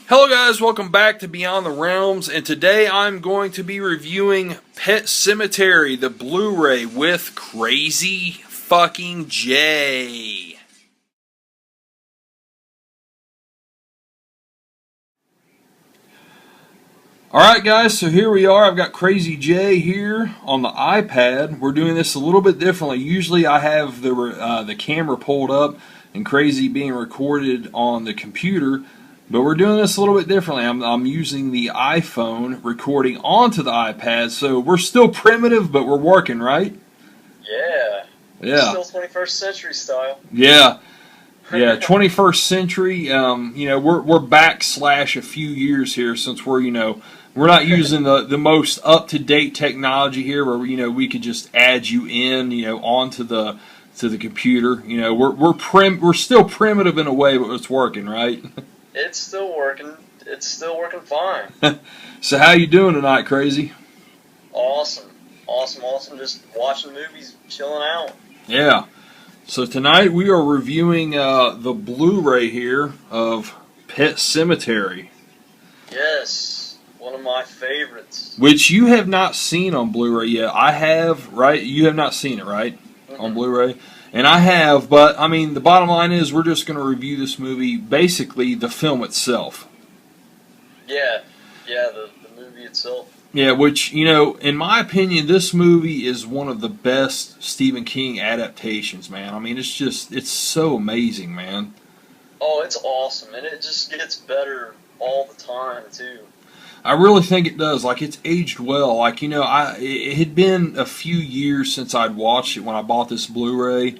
Hello guys, welcome back to Beyond the Realms, and today I'm going to be reviewing Pet Sematary, the Blu-ray with Krazy fucking J. Alright guys, so here we are. I've got Krazy J here on the iPad. We're doing this a little bit differently. Usually I have the camera pulled up and Krazy being recorded on the computer. But we're doing this a little bit differently. I'm using the iPhone recording onto the iPad, so we're still primitive, but we're working, right? Yeah. Still 21st century style. Yeah. 21st century. We're backslash a few years here since we're not using the most up to date technology here, where we could just add you in onto the computer. We're still primitive in a way, but it's working, right? It's still working. It's still working fine. So how you doing tonight, Krazy? Awesome. Just watching movies, chilling out. Yeah. So tonight we are reviewing the Blu-ray here of Pet Sematary. Yes, one of my favorites. Which you have not seen on Blu-ray yet. I have, right? You have not seen it, right? Mm-hmm. On Blu-ray? And I have, but, I mean, the bottom line is we're just going to review this movie, basically, the film itself. Yeah, the movie itself. Yeah, which, in my opinion, this movie is one of the best Stephen King adaptations, man. I mean, it's so amazing, man. Oh, it's awesome, and it just gets better all the time, too. I really think it does. Like, it's aged well. Like, it had been a few years since I'd watched it when I bought this Blu-ray.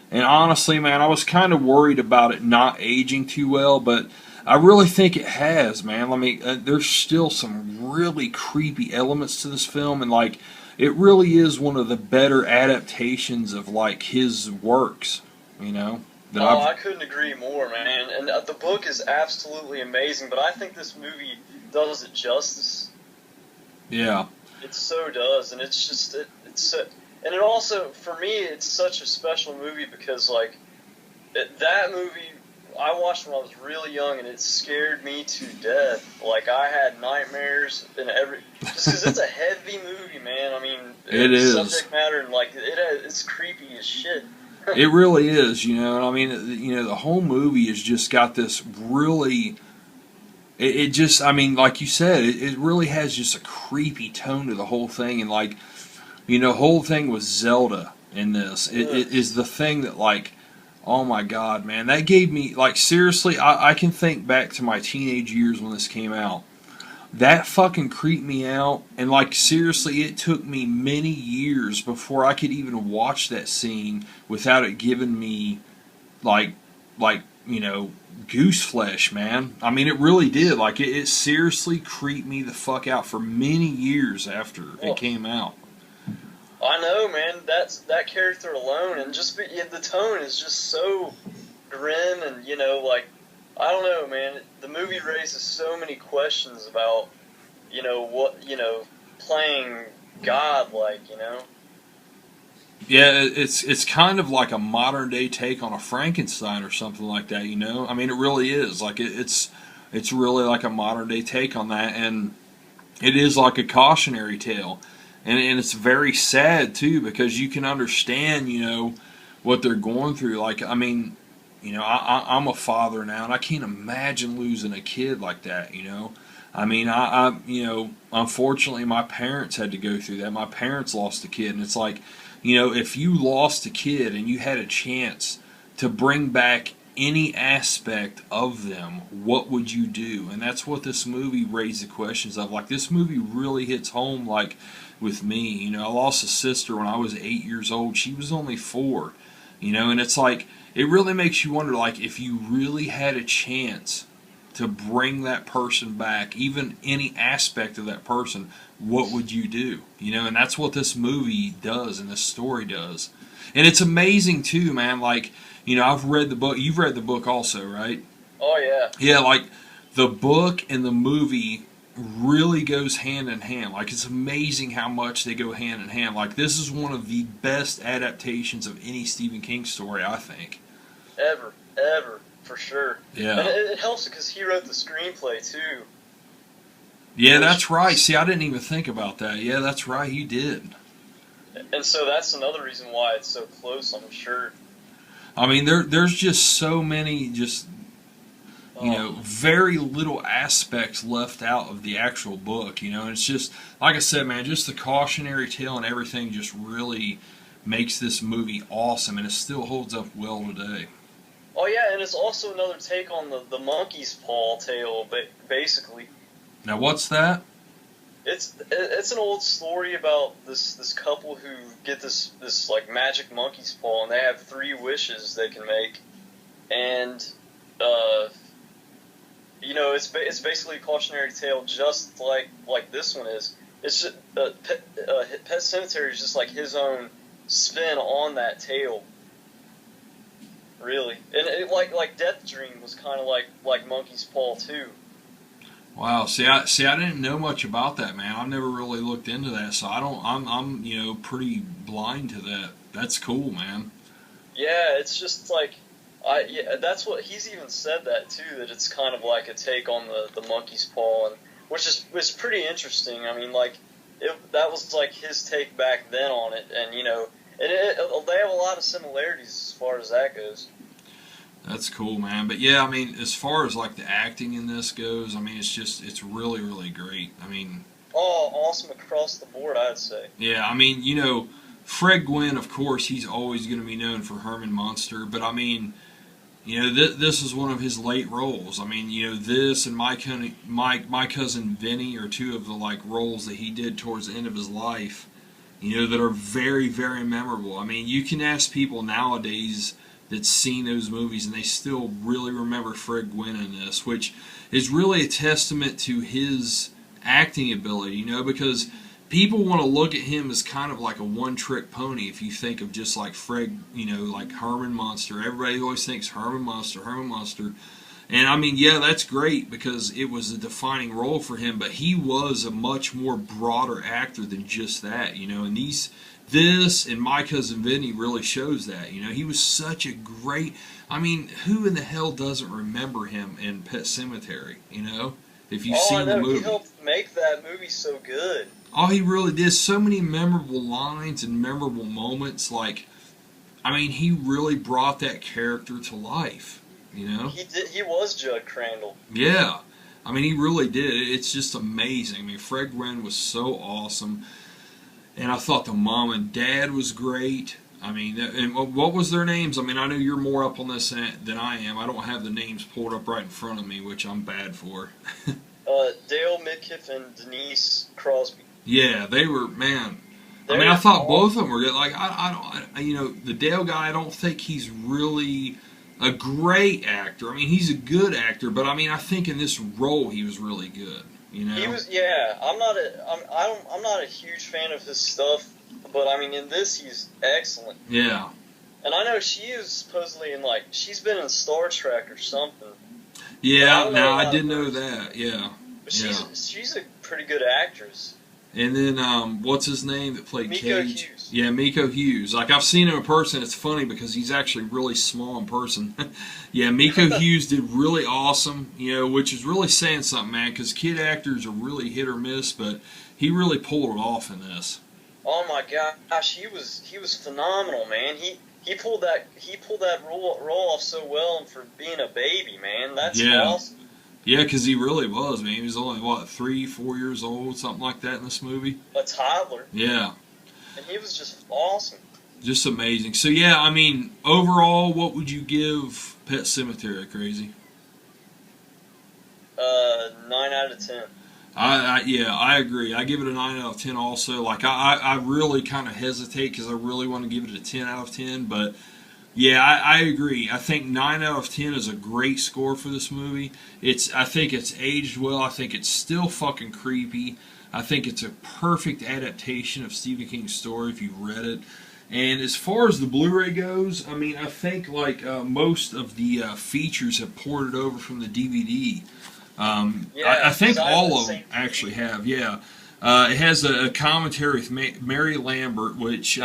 And honestly, man, I was kind of worried about it not aging too well, but I really think it has, man. I mean, there's still some really creepy elements to this film, and, like, it really is one of the better adaptations of, like, his works, I couldn't agree more, man. And the book is absolutely amazing, but I think this movie does it justice. Yeah. It so does, and it's just, and it also, for me, it's such a special movie because, like, that movie, I watched when I was really young, and it scared me to death. Like, I had nightmares and just because it's a heavy movie, man. I mean, it is. Subject matter, and, like, it's creepy as shit. It really is, and I mean, the whole movie has just got this really, it just, I mean, like you said, it really has just a creepy tone to the whole thing, and, like, the whole thing with Zelda in this, it is the thing that, like, oh my god, man, that gave me, like, seriously, I can think back to my teenage years when this came out. That fucking creeped me out, and, like, seriously, it took me many years before I could even watch that scene without it giving me, like, goose flesh, man. I mean, it really did. Like, it seriously creeped me the fuck out for many years after it came out. I know, man. That character alone, and just the tone is just so grim, and like, I don't know, man. The movie raises so many questions about, playing God, like, Yeah, it's kind of like a modern day take on a Frankenstein or something like that, I mean, it really is. Like, it's really like a modern day take on that, and it is like a cautionary tale. And it's very sad, too, because you can understand, what they're going through. Like, I mean, I'm a father now, and I can't imagine losing a kid like that, I mean, unfortunately, my parents had to go through that. My parents lost a kid, and it's like, if you lost a kid and you had a chance to bring back any aspect of them, what would you do? And that's what this movie raised the questions of. Like, this movie really hits home, like, with me. I lost a sister when I was 8 years old. She was only 4, and it's like, it really makes you wonder, like, if you really had a chance to bring that person back, even any aspect of that person, what would you do? And that's what this movie does and this story does. And it's amazing, too, man. Like, I've read the book. You've read the book also, right? Oh, yeah. Yeah, like, the book and the movie really goes hand in hand. Like, it's amazing how much they go hand in hand. Like, this is one of the best adaptations of any Stephen King story, I think. Ever. for sure. Yeah. And it helps because he wrote the screenplay too. Yeah, that's right. See, I didn't even think about that. Yeah, that's right. He did. And so that's another reason why it's so close, I'm sure. I mean, there's just so many, just very little aspects left out of the actual book. And it's just like I said, man, just the cautionary tale and everything just really makes this movie awesome, and it still holds up well today. Oh yeah, and it's also another take on the monkey's paw tale, basically. Now, what's that? It's an old story about this couple who get this like magic monkey's paw, and they have 3 wishes they can make, and it's basically a cautionary tale, just like this one is. It's just Pet Sematary is just like his own spin on that tale, really, and like Death Dream was kind of like Monkey's Paw too. Wow, see, I didn't know much about that, man. I've never really looked into that, so I'm pretty blind to that. That's cool, man. Yeah, it's just like, that's what he's even said that too. That it's kind of like a take on the monkey's paw, and which is pretty interesting. I mean, like, that was like his take back then on it, and they have a lot of similarities as far as that goes. That's cool, man. But yeah, I mean, as far as like the acting in this goes, I mean, it's really, really great. I mean, awesome across the board, I'd say. Yeah, I mean, Fred Gwynne, of course, he's always going to be known for Herman Munster, but I mean, this is one of his late roles. I mean, this and my cousin Vinny are 2 of the like roles that he did towards the end of his life, that are very, very memorable. I mean, you can ask people nowadays that's seen those movies, and they still really remember Fred Gwynne in this, which is really a testament to his acting ability, because people want to look at him as kind of like a one-trick pony. If you think of just like Fred, like Herman Munster, everybody always thinks Herman Munster. And I mean, yeah, that's great because it was a defining role for him, but he was a much more broader actor than just that, and this and My Cousin Vinny really shows that. He was such a great. I mean, who in the hell doesn't remember him in Pet Sematary? If you've seen the movie. He helped make that movie so good. Oh, he really did. So many memorable lines and memorable moments. Like, I mean, he really brought that character to life. He did. He was Judd Crandall. Yeah, I mean, he really did. It's just amazing. I mean, Fred Gwynne was so awesome. And I thought the mom and dad was great. I mean, and what was their names? I mean, I know you're more up on this than I am. I don't have the names pulled up right in front of me, which I'm bad for. Dale Midkiff and Denise Crosby. Yeah, they were, man. I mean, I thought both of them were good. Like, I don't, the Dale guy, I don't think he's really a great actor. I mean, he's a good actor, but I mean, I think in this role he was really good. He was, yeah. I'm not a huge fan of his stuff, but I mean, in this he's excellent. Yeah. And I know she is supposedly in she's been in Star Trek or something. Yeah, I did know that. Yeah. But she's a pretty good actress. And then what's his name that played Miko Cage? Hughes. Yeah, Miko Hughes. Like, I've seen him in person. It's funny because he's actually really small in person. Yeah, Miko Hughes did really awesome, which is really saying something, man, because kid actors are really hit or miss, but he really pulled it off in this. Oh my gosh, he was phenomenal, man. He pulled that role off so well, and for being a baby, man, that's awesome. Yeah, because he really was, man. He was only, 3-4 years old, something like that in this movie? A toddler. Yeah. And he was just awesome. Just amazing. So, yeah, I mean, overall, what would you give Pet Sematary, Krazy? 9 out of 10. I agree. I give it a 9 out of 10 also. Like, I really kind of hesitate because I really want to give it a 10 out of 10, but... Yeah, I agree. I think 9 out of 10 is a great score for this movie. I think it's aged well. I think it's still fucking creepy. I think it's a perfect adaptation of Stephen King's story if you've read it. And as far as the Blu-ray goes, I mean, I think most of the features have ported over from the DVD. I think all of them actually have. Yeah, it has a commentary with Mary Lambert, which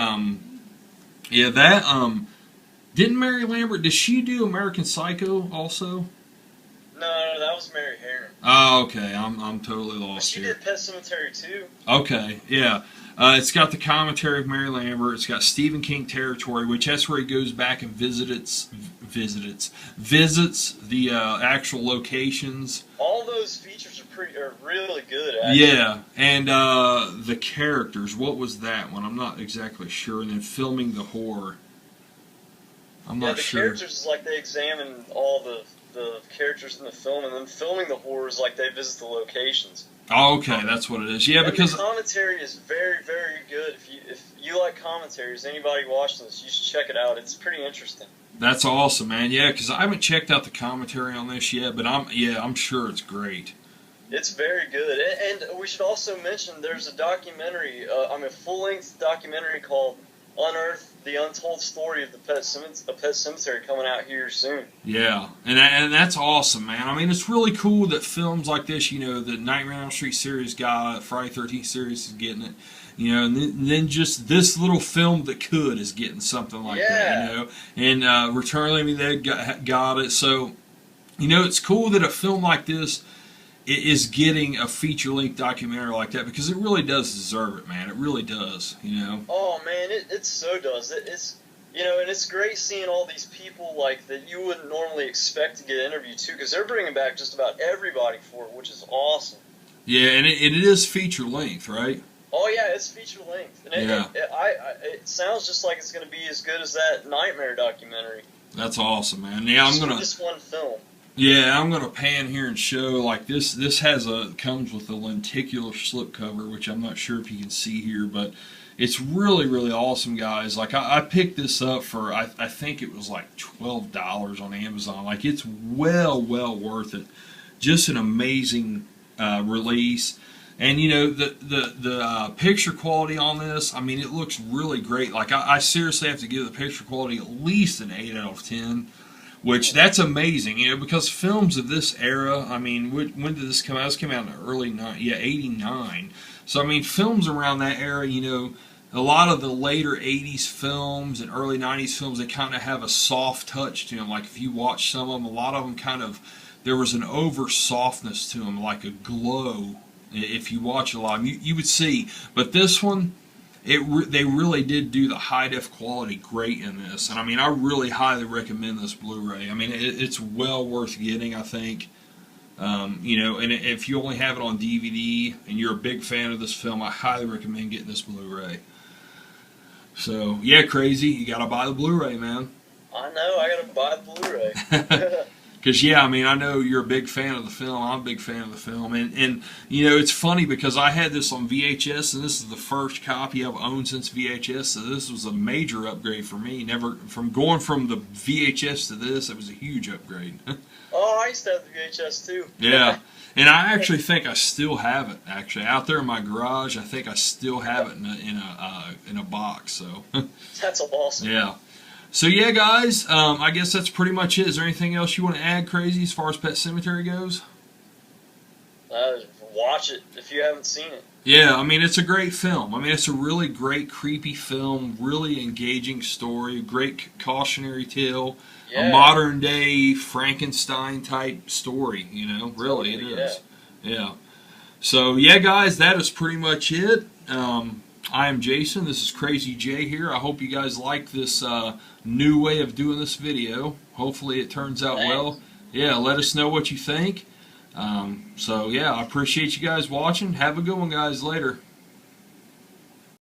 Didn't Mary Lambert, did she do American Psycho also? No, that was Mary Herron. Oh, okay. I'm totally But lost she here. did Pet Sematary too. Okay, yeah. It's got the commentary of Mary Lambert. It's got Stephen King territory, which that's where he goes back and visits the actual locations. All those features are really good. Actually. Yeah, and the characters. What was that one? I'm not exactly sure. And then filming the horror. I'm not sure. The characters is like they examine all the characters in the film, and then filming the horror is like they visit the locations. Oh, okay, that's what it is. Yeah, and because the commentary is very, very good. If you like commentaries, anybody watching this, you should check it out. It's pretty interesting. That's awesome, man. Yeah, because I haven't checked out the commentary on this yet, but I'm sure it's great. It's very good, and we should also mention there's a documentary, a full-length documentary called "Unearth: The Untold Story of the Pet Sematary" coming out here soon. Yeah, and that's awesome, man. I mean, it's really cool that films like this, you know, the Nightmare on Elm Street series got it, Friday 13th series is getting it, you know, and then just this little film that could is getting something like that, you know, and Return of the Living Dead got it. So, you know, it's cool that a film like this is getting a feature-length documentary like that, because it really does deserve it, man. It really does, you know. Oh man, it so does. It's you know, and it's great seeing all these people like that you wouldn't normally expect to get interviewed too, because they're bringing back just about everybody for it, which is awesome. Yeah, and it is feature-length, right? Oh yeah, it's feature-length, and it sounds just like it's going to be as good as that Nightmare documentary. That's awesome, man. Yeah, I'm gonna just one film. Yeah, I'm gonna pan here and show like this. This comes with a lenticular slipcover, which I'm not sure if you can see here, but it's really, really awesome, guys. Like I picked this up for I think it was like $12 on Amazon. Like it's well worth it. Just an amazing release, and you know the picture quality on this. I mean, it looks really great. Like I seriously have to give the picture quality at least an 8 out of 10. Which, that's amazing, you know, because films of this era, I mean, when did this come out? This came out in the early 89. So, I mean, films around that era, you know, a lot of the later 80s films and early 90s films, they kind of have a soft touch to them. Like, if you watch some of them, a lot of them kind of, there was an over-softness to them, like a glow. If you watch a lot of them, you would see. But this one, they really did do the high-def quality great in this. And I mean, I really highly recommend this Blu-ray. I mean, it's well worth getting, I think. You know, and if you only have it on DVD and you're a big fan of this film, I highly recommend getting this Blu-ray. So, yeah, Krazy, you got to buy the Blu-ray, man. I know, I got to buy the Blu-ray. Because, yeah, I mean, I know you're a big fan of the film. I'm a big fan of the film. And you know, it's funny because I had this on VHS, and this is the first copy I've owned since VHS, so this was a major upgrade for me. Going from the VHS to this, it was a huge upgrade. Oh, I used to have the VHS, too. Yeah. And I actually think I still have it, actually. Out there in my garage, I think I still have it in a box. So That's awesome. Yeah. So yeah, guys, I guess that's pretty much it. Is there anything else you want to add, Krazy, as far as Pet Sematary goes? Watch it if you haven't seen it. Yeah, I mean, it's a great film. I mean, it's a really great, creepy film, really engaging story, great cautionary tale, a modern-day Frankenstein-type story, you know, really it is. Yeah. So, yeah, guys, that is pretty much it. I am Jason. This is Krazy J here. I hope you guys like this new way of doing this video. Hopefully it turns out well. Yeah, let us know what you think. So, yeah, I appreciate you guys watching. Have a good one, guys. Later.